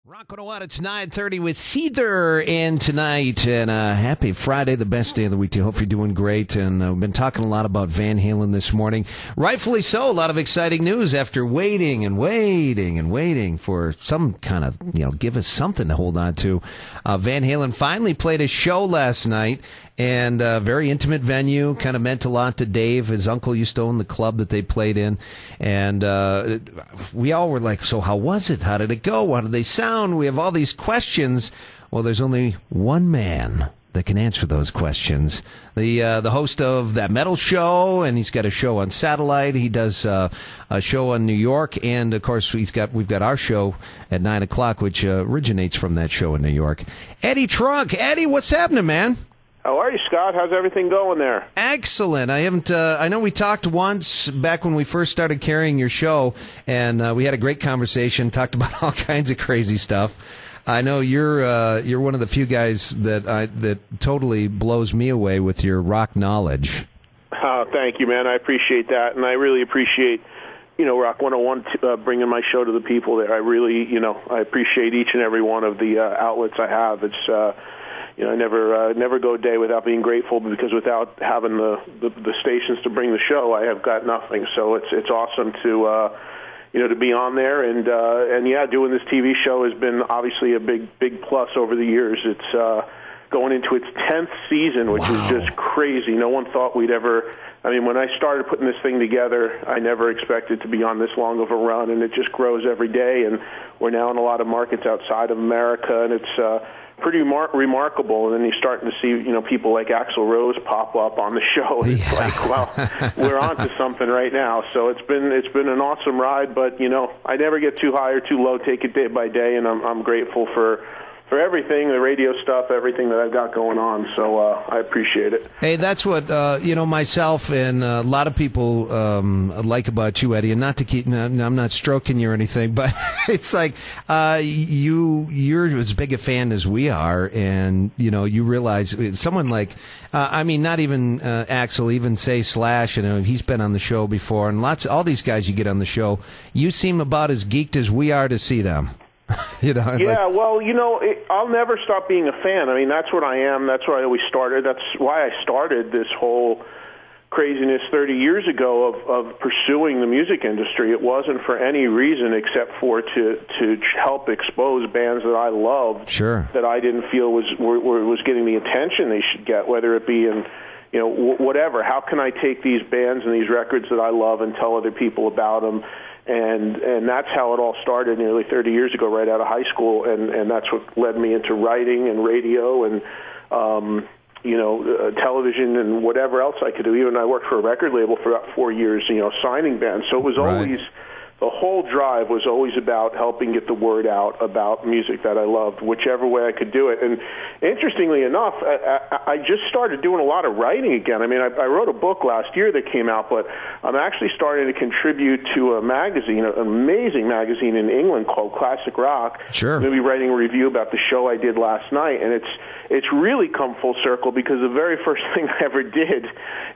Rock on What, it's 9:30 with Seether and tonight, and happy Friday, the best day of the week to you. Hope you're doing great, and we've been talking a lot about Van Halen this morning. Rightfully so, a lot of exciting news after waiting for some kind of, give us something to hold on to. Van Halen finally played a show last night, and a very intimate venue, kind of meant a lot to Dave. His uncle used to own the club that they played in, and we all were like, so how was it? How did it go? How did they sound? We have all these questions. Well, there's only one man that can answer those questions. The host of that metal show, and he's got a show on satellite. He does a show on New York, and of course we've got our show at 9 o'clock, which originates from that show in New York. Eddie Trunk, Eddie, what's happening, man? How are you, Scott? How's everything going there? Excellent. I know we talked once back when we first started carrying your show, and we had a great conversation, talked about all kinds of crazy stuff. I know you're one of the few guys that totally blows me away with your rock knowledge. Oh, thank you, man. I appreciate that, and I really appreciate, Rock 101 bringing my show to the people there. I really, I appreciate each and every one of the outlets I have. It's I never go a day without being grateful, because without having the stations to bring the show, I have got nothing. So it's awesome to be on there, and yeah, doing this TV show has been obviously a big plus over the years. It's going into its 10th season, which is just crazy. No one thought we'd ever. I mean, when I started putting this thing together, I never expected to be on this long of a run, and it just grows every day. And we're now in a lot of markets outside of America, and it's pretty remarkable. And then you're starting to see, people like Axl Rose pop up on the show. And it's like, well, we're on to something right now. So it's been an awesome ride, but I never get too high or too low. Take it day by day, and I'm grateful for everything, the radio stuff, everything that I've got going on. So I appreciate it. Hey, that's what myself and a lot of people like about you, Eddie. And not to keep, I'm not stroking you or anything, but it's like you're as big a fan as we are, and you realize someone like not even Axl, even say Slash. He's been on the show before, and all these guys you get on the show. You seem about as geeked as we are to see them. I'll never stop being a fan. I mean, that's what I am. That's what I always started. That's why I started this whole craziness 30 years ago of pursuing the music industry. It wasn't for any reason except for to help expose bands that I loved, sure, that I didn't feel was getting the attention they should get, whether it be in whatever. How can I take these bands and these records that I love and tell other people about them? And that's how it all started nearly 30 years ago, right out of high school, and that's what led me into writing and radio and television and whatever else I could do. Even I worked for a record label for about 4 years, signing bands. So it was always, the whole drive was always about helping get the word out about music that I loved, whichever way I could do it. And interestingly enough, I just started doing a lot of writing again. I mean, I wrote a book last year that came out, but I'm actually starting to contribute to a magazine, an amazing magazine in England called Classic Rock. Sure. I'm going to be writing a review about the show I did last night, and it's really come full circle, because the very first thing I ever did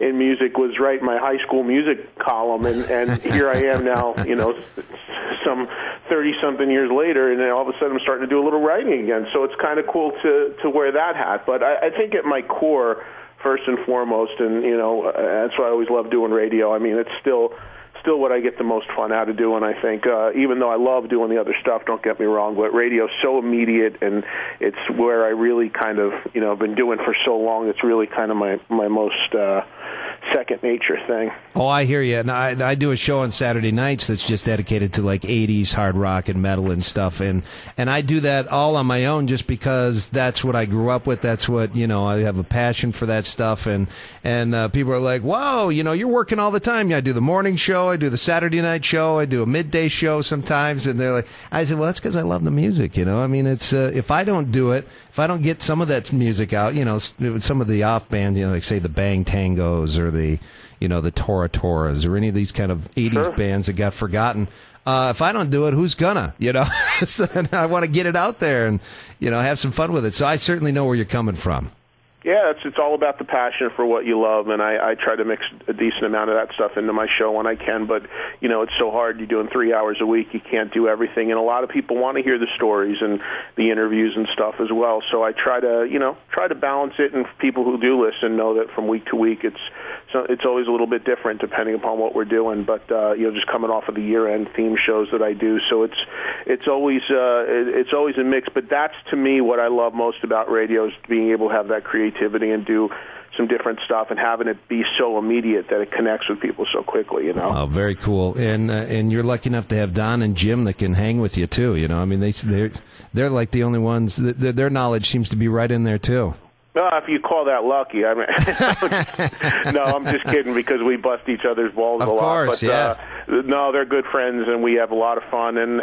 in music was write my high school music column, and here I am now, some 30-something years later, and then all of a sudden I'm starting to do a little writing again. So it's kind of cool to wear that hat. But I think at my core, first and foremost, and that's why I always love doing radio. I mean, it's still what I get the most fun out of doing, I think. Even though I love doing the other stuff, don't get me wrong, but radio's so immediate, and it's where I really kind of, been doing for so long. It's really kind of my most second nature thing. Oh, I hear you. And I do a show on Saturday nights that's just dedicated to like 80s hard rock and metal and stuff. And I do that all on my own just because that's what I grew up with. That's what, I have a passion for that stuff. And people are like, whoa, you're working all the time. Yeah, I do the morning show. I do the Saturday night show. I do a midday show sometimes. And they're like, I said, well, that's because I love the music. I mean, it's, if I don't do it, if I don't get some of that music out, some of the off bands, like say the Bang Tangos or the Tora Toras or any of these kind of 80s Sure. bands that got forgotten. If I don't do it, who's gonna? So I want to get it out there and have some fun with it. So I certainly know where you're coming from. Yeah, it's all about the passion for what you love, and I try to mix a decent amount of that stuff into my show when I can, but, it's so hard. You're doing 3 hours a week. You can't do everything, and a lot of people want to hear the stories and the interviews and stuff as well, so I try to balance it, and people who do listen know that from week to week it's always a little bit different depending upon what we're doing, but, just coming off of the year-end theme shows that I do, so it's always a mix, but that's, to me, what I love most about radio is being able to have that creativity and do some different stuff and having it be so immediate that it connects with people so quickly, Oh, very cool. And you're lucky enough to have Don and Jim that can hang with you too, I mean, they're like the only ones their knowledge seems to be right in there too. If you call that lucky, I mean, no, I'm just kidding because we bust each other's balls a lot. Of course, but, yeah. No, they're good friends and we have a lot of fun and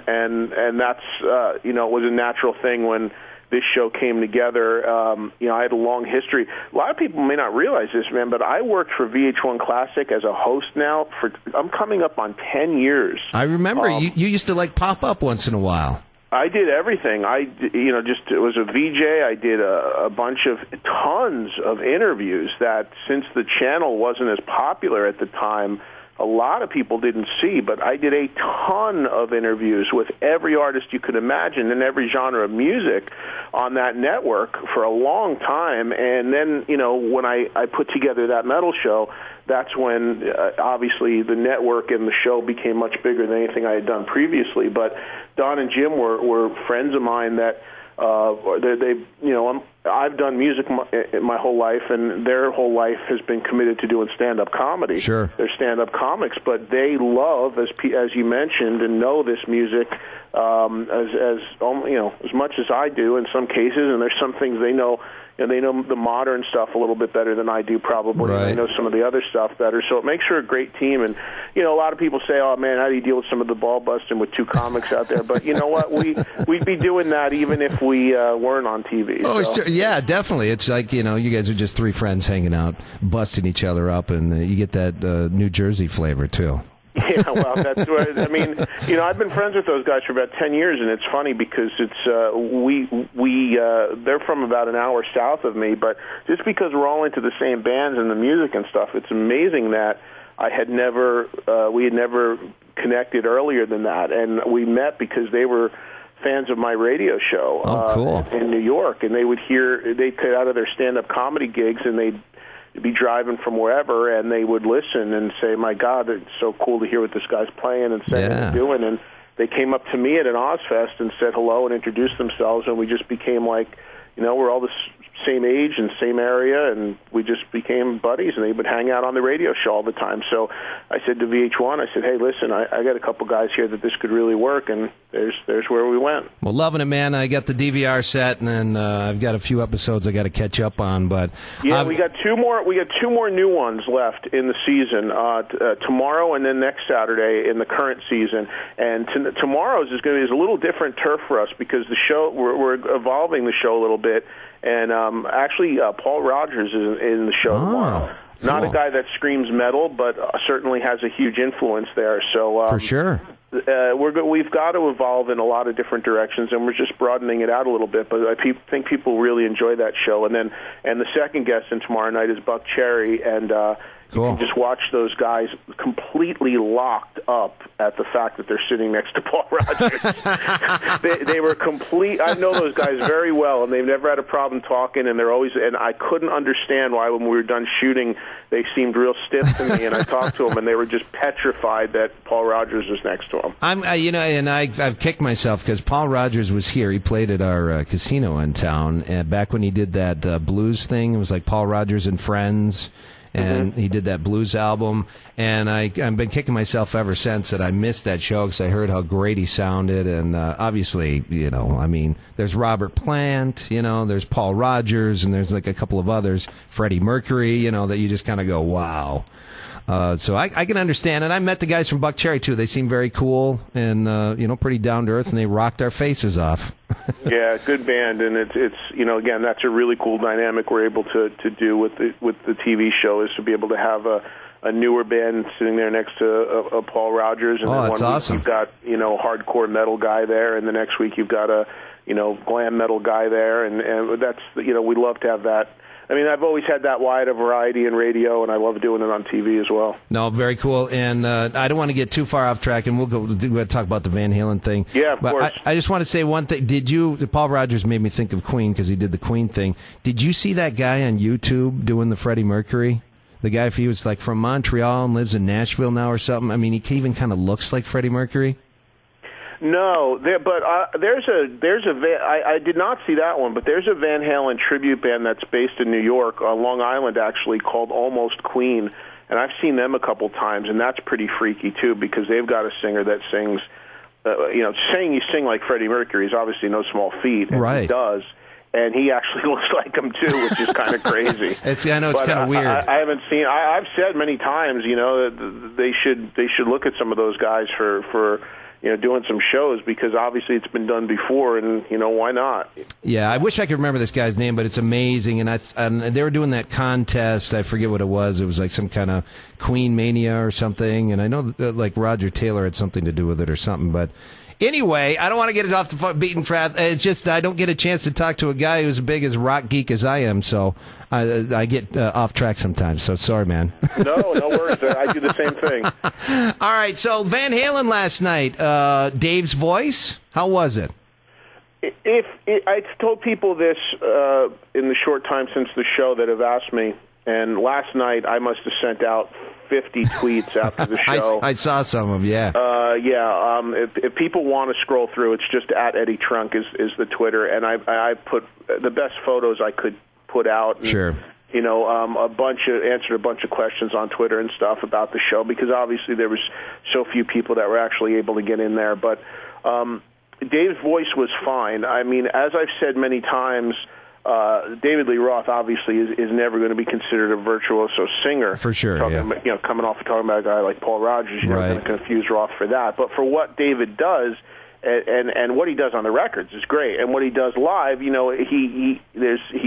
that's it was a natural thing when this show came together. I had a long history. A lot of people may not realize this, man, but I worked for VH1 Classic as a host now I'm coming up on 10 years. I remember you used to pop up once in a while. I did everything. It was a VJ. I did a bunch of tons of interviews that since the channel wasn't as popular at the time, a lot of people didn't see, but I did a ton of interviews with every artist you could imagine in every genre of music on that network for a long time. And then, when I put together that metal show, that's when obviously the network and the show became much bigger than anything I had done previously. But Don and Jim were friends of mine that I've done music my whole life, and their whole life has been committed to doing stand-up comedy. Sure, they're stand-up comics, but they love, as you mentioned, and know this music as much as I do in some cases. And there's some things they know. And they know the modern stuff a little bit better than I do, probably. Right. They know some of the other stuff better, so it makes for a great team. And a lot of people say, "Oh man, how do you deal with some of the ball busting with two comics out there?" But you know what? We'd be doing that even if we weren't on TV. Oh, so. Sure. Yeah, definitely. It's like you guys are just three friends hanging out, busting each other up, and you get that New Jersey flavor too. Yeah, well, that's what I mean. I've been friends with those guys for about 10 years, and it's funny because it's they're from about an hour south of me, but just because we're all into the same bands and the music and stuff, it's amazing that we had never connected earlier than that, and we met because they were fans of my radio show cool. In New York, and they'd get out of their stand-up comedy gigs, and they'd be driving from wherever, and they would listen and say, "My God, it's so cool to hear what this guy's playing and saying and doing." And they came up to me at an Ozfest and said hello and introduced themselves, and we just became we're all the same age and same area, and we just became buddies, and they would hang out on the radio show all the time. So I said to VH1, I said, "Hey, listen, I got a couple guys here that this could really work," and there's where we went. Well, loving it, man. I got the DVR set, and then I've got a few episodes I got to catch up on. But yeah, we got two more new ones left in the season. Tomorrow and then next Saturday in the current season. And tomorrow's is going to be a little different turf for us because the show we're evolving the show a little bit. And actually, Paul Rogers is in the show tomorrow. Cool. Not a guy that screams metal, but certainly has a huge influence there. So for sure, we've got to evolve in a lot of different directions, and we're just broadening it out a little bit. But I think people really enjoy that show. And the second guest in tomorrow night is Buck Cherry, and cool. You can just watch those guys completely locked up at the fact that they're sitting next to Paul Rogers. they were complete. I know those guys very well, and they've never had a problem talking. And and I couldn't understand why when we were done shooting, they seemed real stiff to me. And I talked to them, and they were just petrified that Paul Rogers was next to them. I've kicked myself because Paul Rogers was here. He played at our casino in town, and back when he did that blues thing. It was like Paul Rogers and Friends. And he did that blues album, and I've been kicking myself ever since that I missed that show because I heard how great he sounded, and obviously, there's Robert Plant, there's Paul Rogers, and there's like a couple of others, Freddie Mercury, that you just kind of go, wow. So I can understand, and I met the guys from Buck Cherry too. They seem very cool and pretty down to earth, and they rocked our faces off. Yeah, good band, and it's again, that's a really cool dynamic we're able to do with the TV show, is to be able to have a newer band sitting there next to a Paul Rogers, and then one week awesome. You've got hardcore metal guy there, and the next week you've got a glam metal guy there, and that's we love to have that I mean, I've always had that wide a variety in radio, and I love doing it on TV as well. No, very cool. And I don't want to get too far off track, and we're going to talk about the Van Halen thing. Yeah, of course. I just want to say one thing. Paul Rogers made me think of Queen because he did the Queen thing. Did you see that guy on YouTube doing the Freddie Mercury? The guy, if he was like from Montreal and lives in Nashville now or something, I mean, he even kind of looks like Freddie Mercury. No, I did not see that one, but there's a Van Halen tribute band that's based in New York, on Long Island actually, called Almost Queen, and I've seen them a couple times, and that's pretty freaky too, because they've got a singer that sings, saying you sing like Freddie Mercury is obviously no small feat, and right. He does. And he actually looks like him too, which is kind of crazy. I know it's kind of weird. I haven't seen. I've said many times, that they should look at some of those guys for doing some shows, because obviously it's been done before, and why not? Yeah, I wish I could remember this guy's name, but it's amazing. And they were doing that contest. I forget what it was. It was like some kind of Queen Mania or something. And I know that, like Roger Taylor had something to do with it or something, but. Anyway, I don't want to get it off the beaten path. It's just I don't get a chance to talk to a guy who's as big as rock geek as I am, so I get off track sometimes. So sorry, man. No worries. I do the same thing. All right, so Van Halen last night. Dave's voice, how was it? I told people this in the short time since the show that have asked me, and last night I must have sent out 50 tweets after the show. I saw some of them, yeah. If people want to scroll through, it's just at Eddie Trunk is the Twitter, and I put the best photos I could put out. And, sure. Answered a bunch of questions on Twitter and stuff about the show, because obviously there was so few people that were actually able to get in there. But Dave's voice was fine. I mean, as I've said many times, David Lee Roth obviously is never going to be considered a virtuoso singer. For sure, about, coming off of talking about a guy like Paul Rogers, you're never going to confuse Roth for that. But for what David does, and what he does on the records is great, and what he does live, he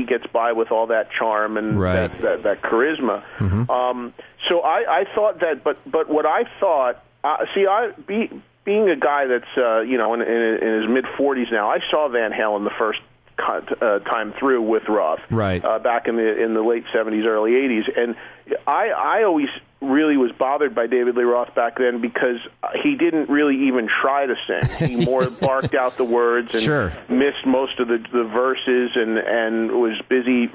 gets by with all that charm and that charisma. Mm-hmm. So I thought that, but what I thought, being a guy that's in his mid-40s now, I saw Van Halen the first time through with Roth, back in the late 70s, early 80s, and I always really was bothered by David Lee Roth back then, because he didn't really even try to sing. He more barked out the words and missed most of the verses and was busy,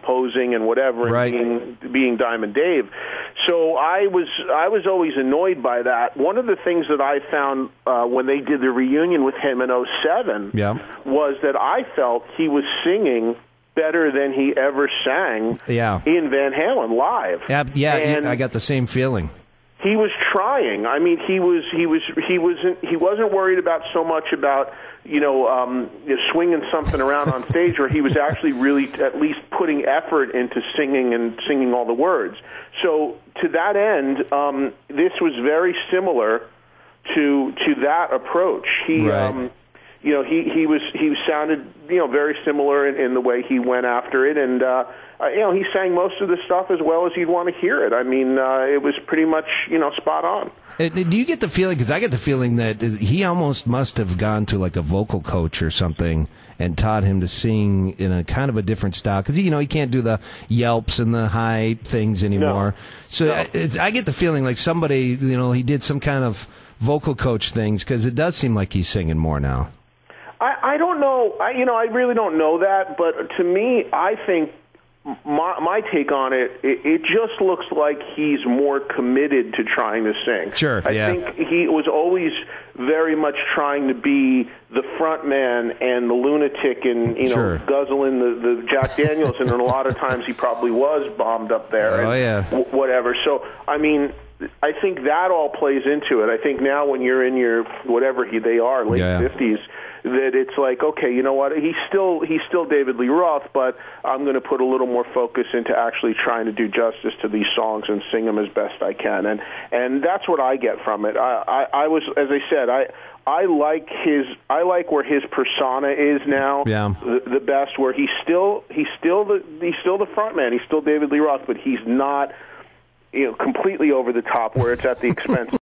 posing and whatever, and being Diamond Dave. So I was always annoyed by that. One of the things that I found when they did the reunion with him in '07 was that I felt he was singing better than he ever sang in Van Halen live. I got the same feeling. He was trying. I mean, he wasn't worried about so much about swinging something around on stage, where he was actually really at least putting effort into singing all the words. So to that end, this was very similar to that approach. He sounded very similar in the way he went after it, and he sang most of the stuff as well as you'd want to hear it. I mean, it was pretty much spot on. Do you get the feeling, because I get the feeling that he almost must have gone to like a vocal coach or something and taught him to sing in a kind of a different style, because he can't do the yelps and the high things anymore. I get the feeling like somebody, he did some kind of vocal coach things, because it does seem like he's singing more now. I don't know. I really don't know that, but to me, I think my take on it just looks like he's more committed to trying to sing. I think he was always very much trying to be the front man and the lunatic and, guzzling the Jack Daniels, and a lot of times he probably was bombed up there whatever. So, I mean, I think that all plays into it. I think now when you're in your, whatever they are, late 50s, that it's like, okay, you know what, he's still David Lee Roth, but I'm going to put a little more focus into actually trying to do justice to these songs and sing them as best I can, and that's what I get from it. I was, as I said, I like where his persona is now the best, where he's still the front man, he's still David Lee Roth, but he's not completely over the top where it's at the expense